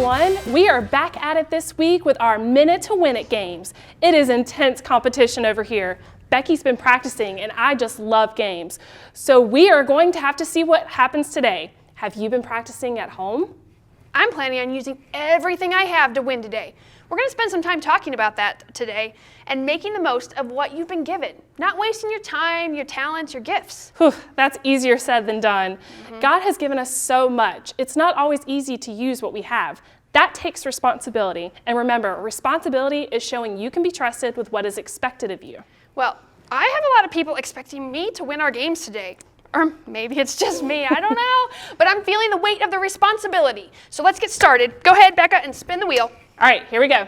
everyone. We are back at it this week with our Minute to Win It games. It is intense competition over here. Becky's been practicing and I just love games. So we are going to have to see what happens today. Have you been practicing at home? I'm planning on using everything I have to win today. We're going to spend some time talking about that today and making the most of what you've been given. Not wasting your time, your talents, your gifts. Whew, that's easier said than done. God has given us so much. It's not always easy to use what we have. That takes responsibility. And remember, responsibility is showing you can be trusted with what is expected of you. Well, I have a lot of people expecting me to win our games today. Or maybe it's just me, I don't know. But I'm feeling the weight of the responsibility. So let's get started. Go ahead, Becca, and spin the wheel. All right, here we go.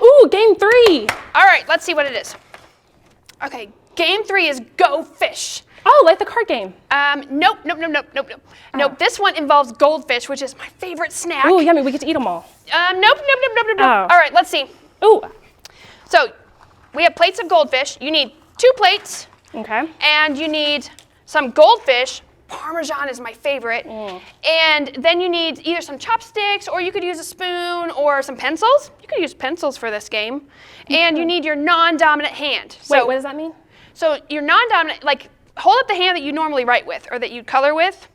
Ooh, game 3. All right, let's see what it is. Okay, game 3 is Go Fish. Oh, like the card game. Nope. Nope, this one involves goldfish, which is my favorite snack. Ooh, yummy, we get to eat them all. Nope. Oh. All right, let's see. Ooh. So, we have plates of goldfish. You need 2 plates. Okay. And you need some goldfish. Parmesan is my favorite. And then you need either some chopsticks, or you could use a spoon or some pencils. You could use pencils for this game. And you need your non-dominant hand. Wait, what does that mean? So your non-dominant, like, hold up the hand that you normally write with or that you color with,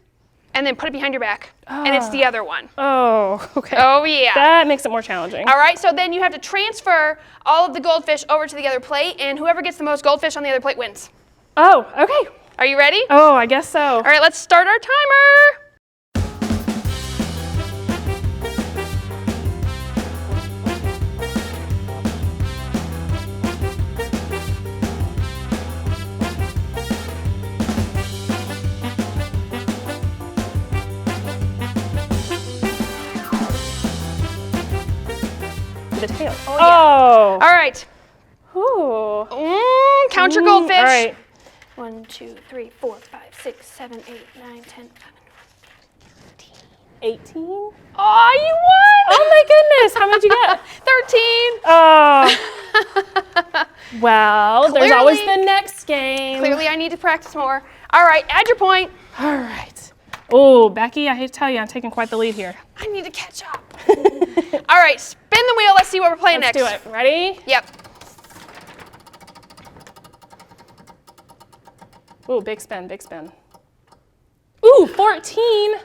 and then put it behind your back. And it's the other one. Oh, okay. Oh, yeah. That makes it more challenging. All right, so then you have to transfer all of the goldfish over to the other plate, and whoever gets the most goldfish on the other plate wins. Oh, okay. Are you ready? Oh, I guess so. All right, let's start our timer. The tail. Oh, yeah. All right. Ooh. Count your goldfish. All right. 1, 2, 3, 4, 5, 6, 7, 8, 9, 10, 11, 18? Oh, you won! Oh my goodness, how much you get? 13. Oh. Well, there's always the next game. Clearly, I need to practice more. All right, add your point. All right. Oh, Becky, I hate to tell you, I'm taking quite the lead here. I need to catch up. All right, spin the wheel. Let's see what we're playing Let's next. do it. Ready? Yep. Ooh, big spin, big spin. Ooh, 14.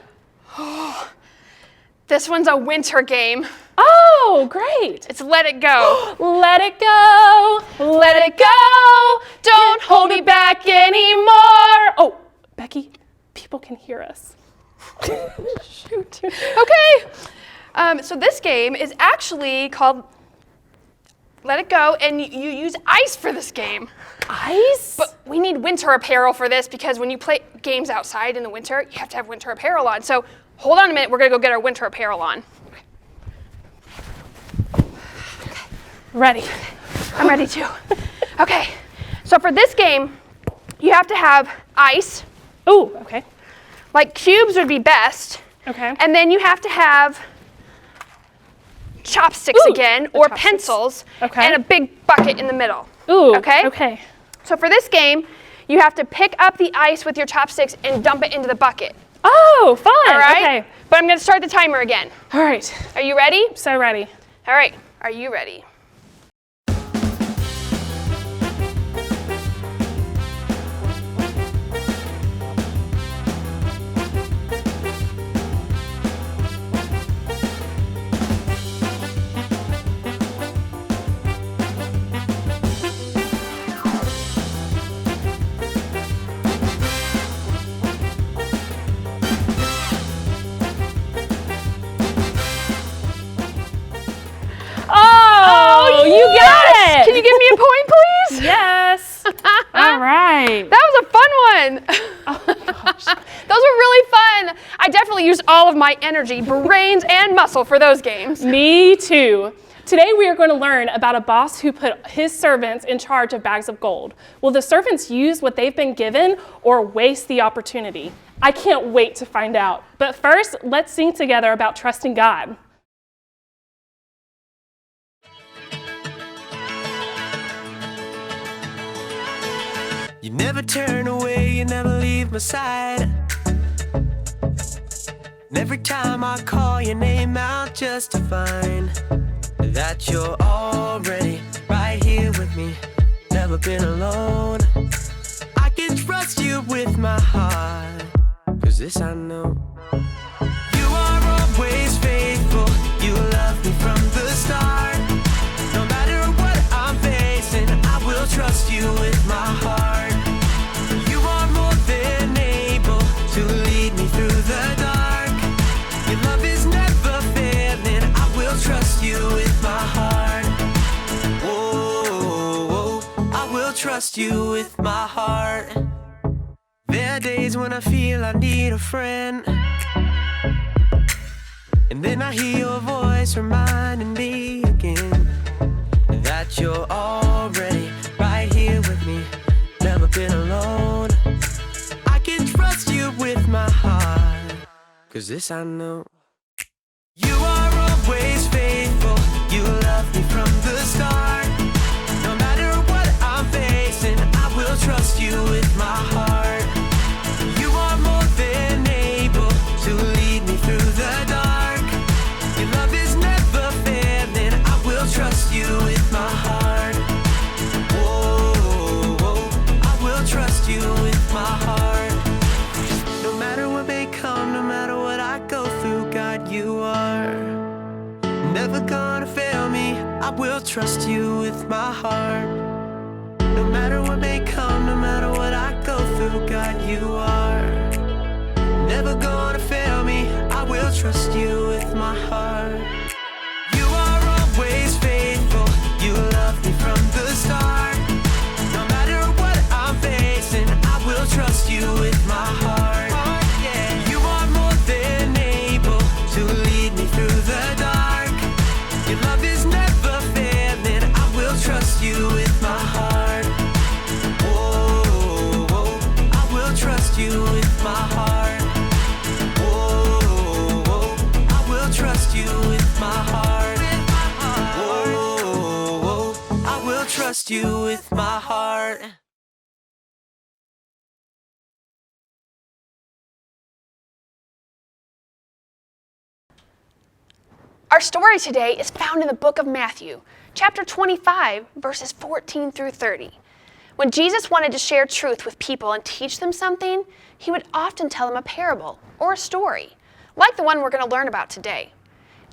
This one's a winter game. Oh, great. It's Let It Go. Let it go. Let it go. Don't hold me back anymore. Oh, Becky, people can hear us. Shoot. Okay. So this game is actually called Let It Go, and you use ice for this game. Ice? But we need winter apparel for this because when you play games outside in the winter, you have to have winter apparel on. So hold on a minute, we're gonna go get our winter apparel on. Ready. I'm ready too. Okay, so for this game, you have to have ice. Ooh, okay. Like cubes would be best. Okay. And then you have to have chopsticks again, or chopsticks. Pencils, Okay. and a big bucket in the middle. Ooh, okay? Okay. So for this game, you have to pick up the ice with your chopsticks and dump it into the bucket. Oh, fun. All right? Okay. But I'm gonna start the timer again. All right. Are you ready? So ready. All right, are you ready? Oh, you got it. Can you give me a point, please? Yes. All right. That was a fun one. Oh my gosh. Those were really fun. I definitely used all of my energy, brains, and muscle for those games. Me too. Today we are going to learn about a boss who put his servants in charge of bags of gold. Will the servants use what they've been given or waste the opportunity? I can't wait to find out. But first, let's sing together about trusting God. You never turn away, you never leave my side. And every time I call your name out just to find that you're already right here with me, never been alone. I can trust you with my heart, 'cause this I know. You are always faithful, you love me from the start. No matter what I'm facing, I will trust you with my heart. You are more than able to lead me through the dark. Your love is never failing, I will trust you with my heart. Whoa, I will trust you with my heart. There are days when I feel I need a friend, and then I hear your voice reminding me again that you're already right here with me, never been alone. I can trust you with my heart, 'cause this I know. You are always faithful, you love me from the start. No matter what I'm facing, I will trust you with my heart. You are more than able to lead me through the dark. Your love is never failing, I will trust you with my heart. Whoa, I will trust you with my heart. No matter what may come, no matter what I go through, God, you are never gonna fail me, I will trust you with my heart. No matter what may come, no matter what I go through, God, you are never gonna fail me, I will trust you with my heart. You are always faithful, you love me from the start. No matter what I'm facing, I will trust you with my heart. You are more than able to lead me through the dark. Your love is never failing, I will trust you with my heart. Whoa, I will trust you with my heart. Whoa, I will trust you with my heart. Whoa, I will trust you with my heart. Our story today is found in the book of Matthew, chapter 25, verses 14 through 30. When Jesus wanted to share truth with people and teach them something, he would often tell them a parable or a story, like the one we're going to learn about today.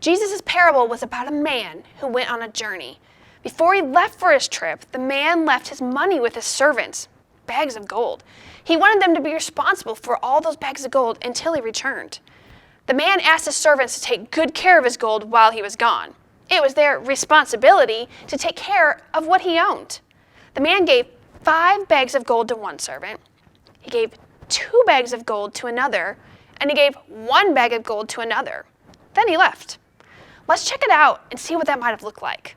Jesus' parable was about a man who went on a journey. Before he left for his trip, the man left his money with his servants, bags of gold. He wanted them to be responsible for all those bags of gold until he returned. The man asked his servants to take good care of his gold while he was gone. It was their responsibility to take care of what he owned. The man gave 5 bags of gold to one servant. He gave 2 bags of gold to another, and he gave 1 bag of gold to another. Then he left. Let's check it out and see what that might have looked like.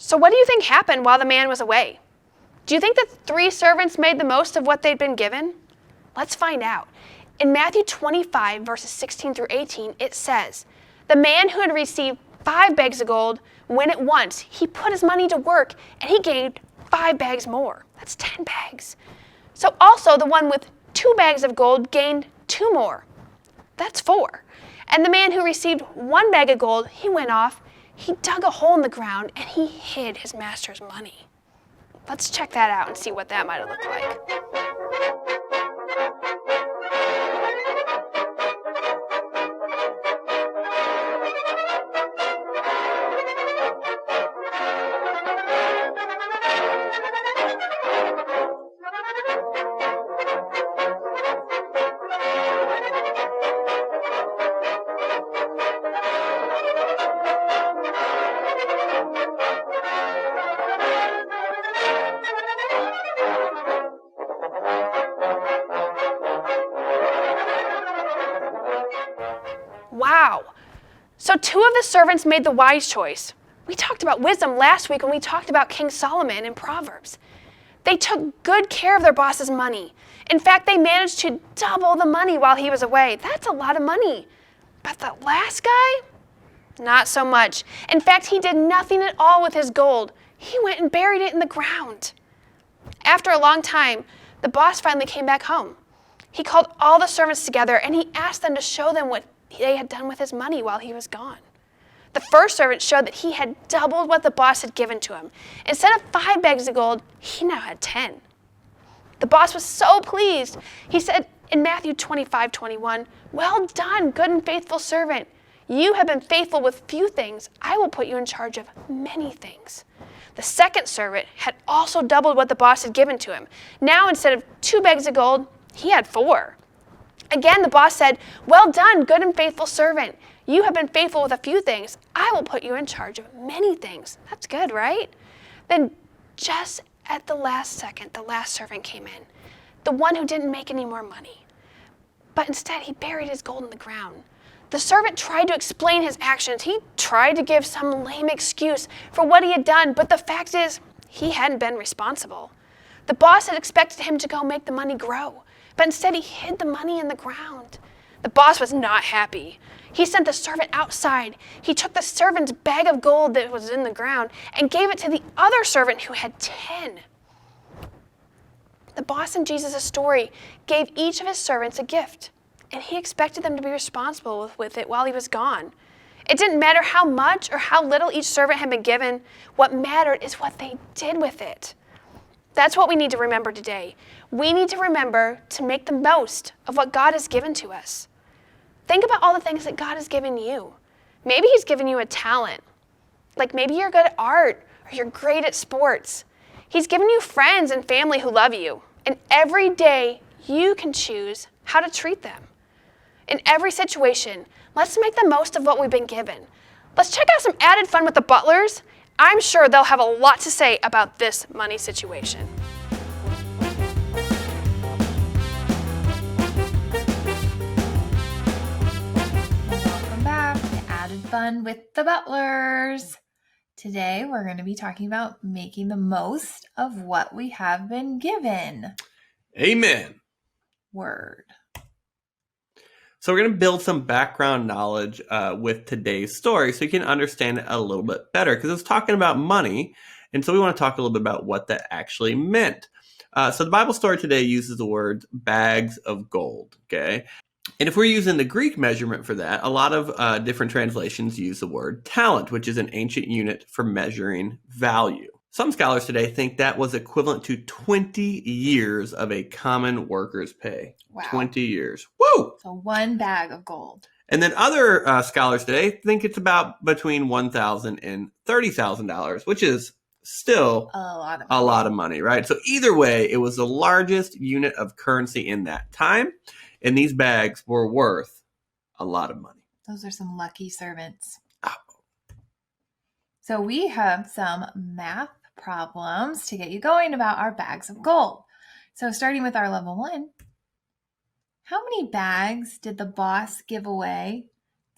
So what do you think happened while the man was away? Do you think the 3 servants made the most of what they'd been given? Let's find out. In Matthew 25, verses 16 through 18, it says, "The man who had received 5 bags of gold went at once. He put his money to work, and he gained 5 bags more." That's 10 bags. So also the one with 2 bags of gold gained 2 more. That's 4. And the man who received 1 bag of gold, he went off, he dug a hole in the ground, and he hid his master's money. Let's check that out and see what that might have looked like. Wow. So 2 of the servants made the wise choice, We talked about wisdom last week when we talked about King Solomon in Proverbs. They took good care of their boss's money. In fact, they managed to double the money while he was away. That's a lot of money. But the last guy, not so much. In fact, he did nothing at all with his gold. He went and buried it in the ground. After a long time, the boss finally came back home. He called all the servants together and he asked them to show them what they had done with his money while he was gone. The first servant showed that he had doubled what the boss had given to him. Instead of 5 bags of gold, he now had 10. The boss was so pleased. He said in Matthew 25:21, "Well done, good and faithful servant. You have been faithful with few things. I will put you in charge of many things." The second servant had also doubled what the boss had given to him. Now, instead of 2 bags of gold, he had 4. Again, the boss said, "Well done, good and faithful servant. You have been faithful with a few things. I will put you in charge of many things." That's good, right? Then just at the last second, the last servant came in, the one who didn't make any more money. But instead, he buried his gold in the ground. The servant tried to explain his actions. He tried to give some lame excuse for what he had done, but the fact is, he hadn't been responsible. The boss had expected him to go make the money grow, but instead he hid the money in the ground. The boss was not happy. He sent the servant outside. He took the servant's bag of gold that was in the ground and gave it to the other servant who had 10. The boss in Jesus' story gave each of his servants a gift, and he expected them to be responsible with it while he was gone. It didn't matter how much or how little each servant had been given. What mattered is what they did with it. That's what we need to remember today. We need to remember to make the most of what God has given to us. Think about all the things that God has given you. Maybe he's given you a talent. Like maybe you're good at art or you're great at sports. He's given you friends and family who love you. And every day you can choose how to treat them. In every situation, let's make the most of what we've been given. Let's check out some added fun with the butlers. I'm sure they'll have a lot to say about this money situation. Welcome back to Added Fun with the Butlers. Today we're going to be talking about making the most of what we have been given. Amen. Word. So we're going to build some background knowledge with today's story so you can understand it a little bit better because it's talking about money. And so we want to talk a little bit about what that actually meant. So the Bible story today uses the word bags of gold. Okay. And if we're using the Greek measurement for that, a lot of different translations use the word talent, which is an ancient unit for measuring value. Some scholars today think that was equivalent to 20 years of a common worker's pay. Wow. 20 years. Woo! So 1 bag of gold. And then other scholars today think it's about between $1,000 and $30,000, which is still a lot of money, right? So either way, it was the largest unit of currency in that time. And these bags were worth a lot of money. Those are some lucky servants. Oh. So we have some math problems to get you going about our bags of gold. So starting with our level 1, how many bags did the boss give away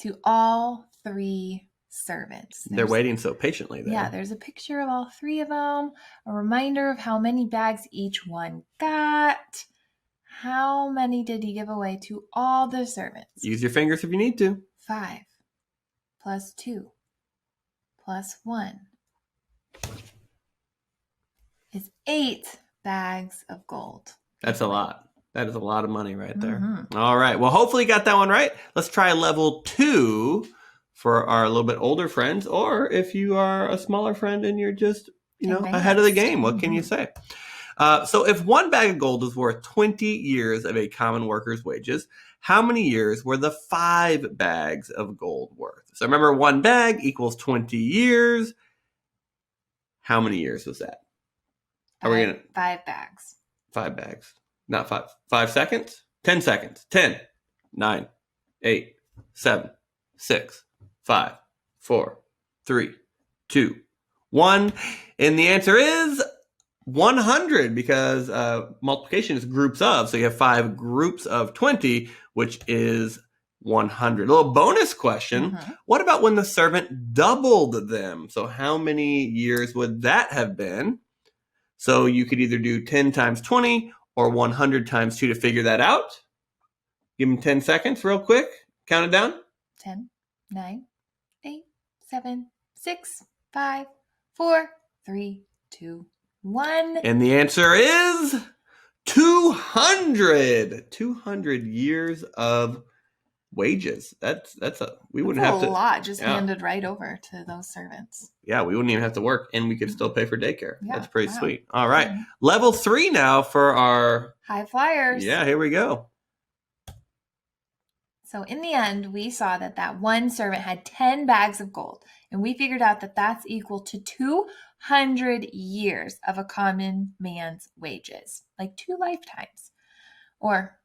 to all 3 servants? They're waiting so patiently there. Yeah, there's a picture of all 3 of them, a reminder of how many bags each one got. How many did he give away to all the servants? Use your fingers if you need to. 5 plus 2 plus 1 is 8 bags of gold. That's a lot. That is a lot of money right there. Mm-hmm. All right. Well, hopefully you got that one right. Let's try level 2 for our little bit older friends, or if you are a smaller friend and you're just, ahead of the game, what can you say? So if 1 bag of gold is worth 20 years of a common worker's wages, how many years were the 5 bags of gold worth? So remember, 1 bag equals 20 years. How many years was that? Are we gonna 5 bags? 5 bags. Not 5. 5 seconds? 10 seconds. 10, 9, 8, 7, 6, 5, 4, 3, 2, 1. And the answer is 100 because multiplication is groups of. So you have 5 groups of 20, which is 100. A little bonus question. What about when the servant doubled them? So how many years would that have been? So you could either do 10 times 20 or 100 times 2 to figure that out. Give them 10 seconds real quick. Count it down. 10, 9, 8, 7, 6, 5, 4, 3, 2, 1. And the answer is 200. 200 years of wages. We wouldn't have to. That's a lot just handed right over to those servants. Yeah, we wouldn't even have to work, and we could still pay for daycare. Yeah, that's pretty wow. sweet. All right, level 3 now for our high flyers. Yeah, here we go. So in the end, we saw that one servant had 10 bags of gold, and we figured out that that's equal to 200 years of a common man's wages, like 2 lifetimes, or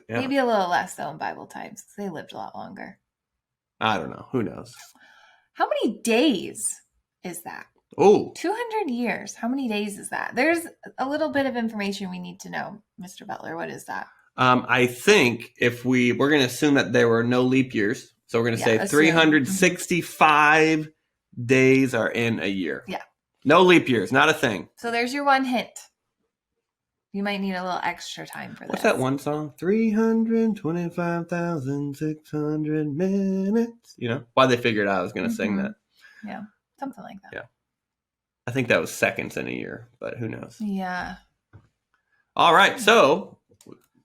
maybe a little less though in Bible times because they lived a lot longer. I don't know. Who knows? How many days is that? Oh, 200 years. How many days is that? There's a little bit of information we need to know, Mr. Butler. What is that? I think if we're going to assume that there were no leap years, so we're going to say 365 days are in a year. Yeah. No leap years, not a thing. So there's your one hint. You might need a little extra time for this. What's that one song? 325,600 minutes. You know, why they figured out I was going to sing that. Yeah, something like that. Yeah. I think that was seconds in a year, but who knows? Yeah. All right, so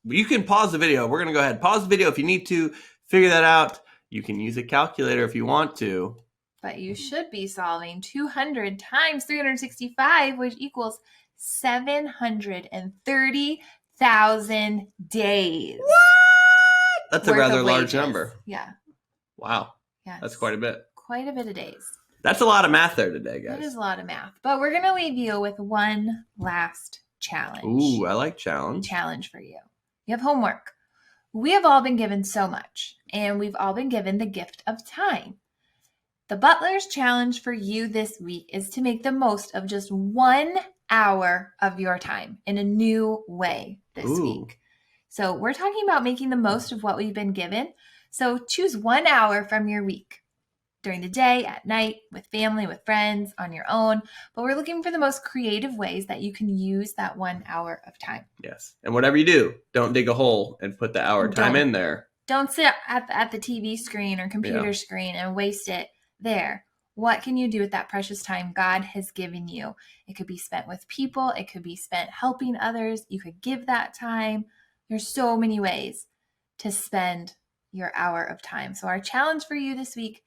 you can pause the video. We're going to go ahead. Pause the video if you need to figure that out. You can use a calculator if you want to. But you should be solving 200 times 365, which equals 730,000 days. What? That's a rather large number. Yeah. Wow. Yeah. That's quite a bit. Quite a bit of days. That's a lot of math there today, guys. That is a lot of math. But we're going to leave you with one last challenge. Ooh, I like challenge. Challenge for you. You have homework. We have all been given so much, and we've all been given the gift of time. The Butler's challenge for you this week is to make the most of just 1 hour of your time in a new way this week. So we're talking about making the most of what we've been given. So choose 1 hour from your week, during the day, at night, with family, with friends, on your own. But we're looking for the most creative ways that you can use that 1 hour of time. Yes. And whatever you do, don't dig a hole and put the hour time in there. Don't sit at the TV screen or computer screen and waste it there. What can you do with that precious time God has given you? It could be spent with people. It could be spent helping others. You could give that time. There's so many ways to spend your hour of time. So our challenge for you this week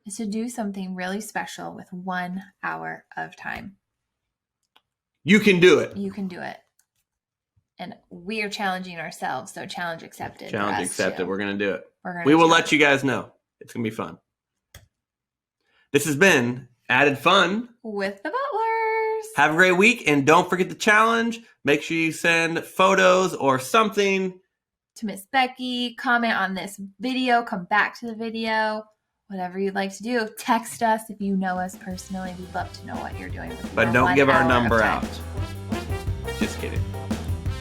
is to do something really special with 1 hour of time. You can do it. You can do it. And we are challenging ourselves. So challenge accepted. Challenge accepted. We're going to do it. We will let you guys know. It's going to be fun. This has been Added Fun with the Butlers. Have a great week, and don't forget the challenge. Make sure you send photos or something to Miss Becky. Comment on this video. Come back to the video. Whatever you'd like to do. Text us if you know us personally. We'd love to know what you're doing with But don't give our number out. Just kidding.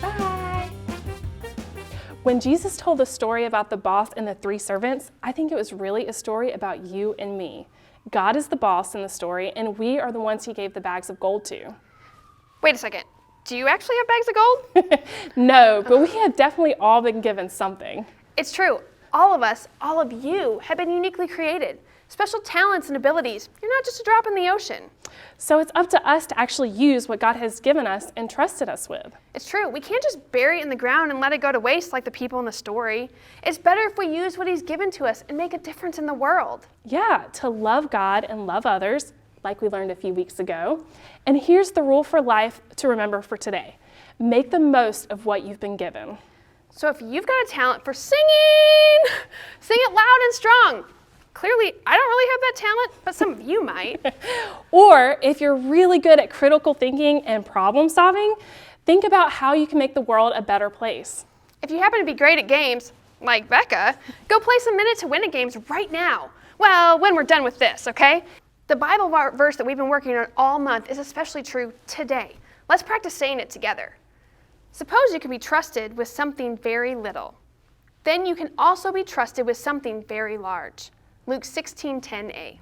Bye. When Jesus told the story about the boss and the 3 servants, I think it was really a story about you and me. God is the boss in the story, and we are the ones he gave the bags of gold to. Wait a second. Do you actually have bags of gold? No, but we have definitely all been given something. It's true. All of us, all of you, have been uniquely created. Special talents and abilities. You're not just a drop in the ocean. So it's up to us to actually use what God has given us and trusted us with. It's true. We can't just bury it in the ground and let it go to waste like the people in the story. It's better if we use what he's given to us and make a difference in the world. Yeah, to love God and love others, like we learned a few weeks ago. And here's the rule for life to remember for today. Make the most of what you've been given. So if you've got a talent for singing, sing it loud and strong. Clearly, I don't really have that talent, but some of you might. Or if you're really good at critical thinking and problem solving, think about how you can make the world a better place. If you happen to be great at games, like Becca, go play some Minute to Win It games right now. Well, when we're done with this, okay? The Bible verse that we've been working on all month is especially true today. Let's practice saying it together. Suppose you could be trusted with something very little. then you can also be trusted with something very large. Luke 16:10a.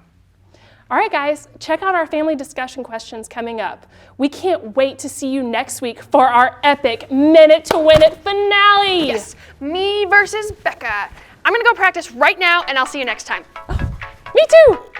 All right, guys, check out our family discussion questions coming up. We can't wait to see you next week for our epic Minute to Win It finale. Yes, me versus Becca. I'm gonna go practice right now, and I'll see you next time. Me too.